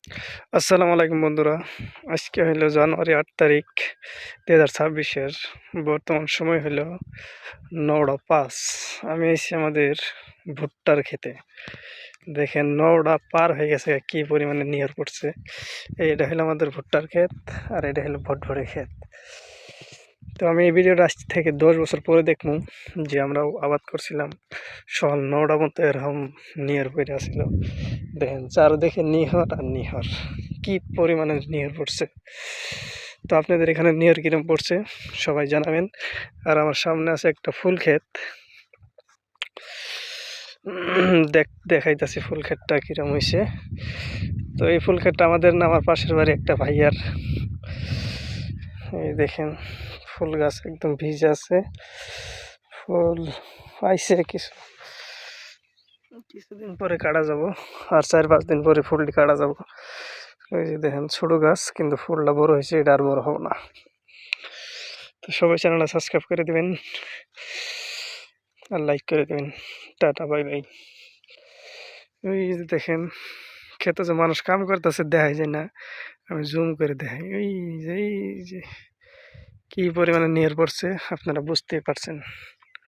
আসসালামু আলাইকুম বন্ধুরা। আজকে হইল জানুয়ারি ৮ তারিখ ২০২৬-এর। বর্তমান সময় হইল ৯টা ৫। আমি আইছি আমাদের ভুট্টার ক্ষেতে। দেখেন ৯টা পার হয়ে গেছে, কি পরিমাণে নিয়র পড়ছে। এইটা হলো আমাদের ভুট্টার ক্ষেত, আর এটা হলো ভটভটি ক্ষেত। তো আমি এই ভিডিওটা আজ থেকে ১০ বছর পরে দেখবো যে আমরাও আবাদ করছিলাম, সকাল ৯টার মতো এরকম নিয়র পড়ে আসছিল। দেখেন চারদিকে নিহর আর নিহর, কি পরিমাণে নিহর পড়ছে। তো আপনাদের এখানে নিহর কিরম পড়ছে সবাই জানাবেন। আর আমার সামনে আছে একটা ফুল ক্ষেত, দেখাইতেছি ফুল ক্ষেতটা কিরম হয়েছে। তো এই ফুল ক্ষেতটা আমাদের না, আমার পাশের বাড়ি একটা ভাইয়ার। এই দেখেন ফুল গাছ একদম ভিজে আছে, ফুল আইছে কিছুদিন পরে কাটা যাব, আর ৪-৫ দিন পরে ফুলটি কাটা যাব। ওই যে দেখেন ছোট গাছ, কিন্তু ফুলটা বড় হয়েছে, এটা আর বড় হবে না। তো সবাই চ্যানেলটা সাবস্ক্রাইব করে দেবেন আর লাইক করে দেবেন। Tata, bye bye. ওই যে দেখেন খেতে যে মানুষ কাম করতেছে দেখাই যায় না, আমি জুম করে দেখাই। এই যে কি পরিমাণে নিয়ে পড়ছে আপনারা বুঝতেই পারছেন।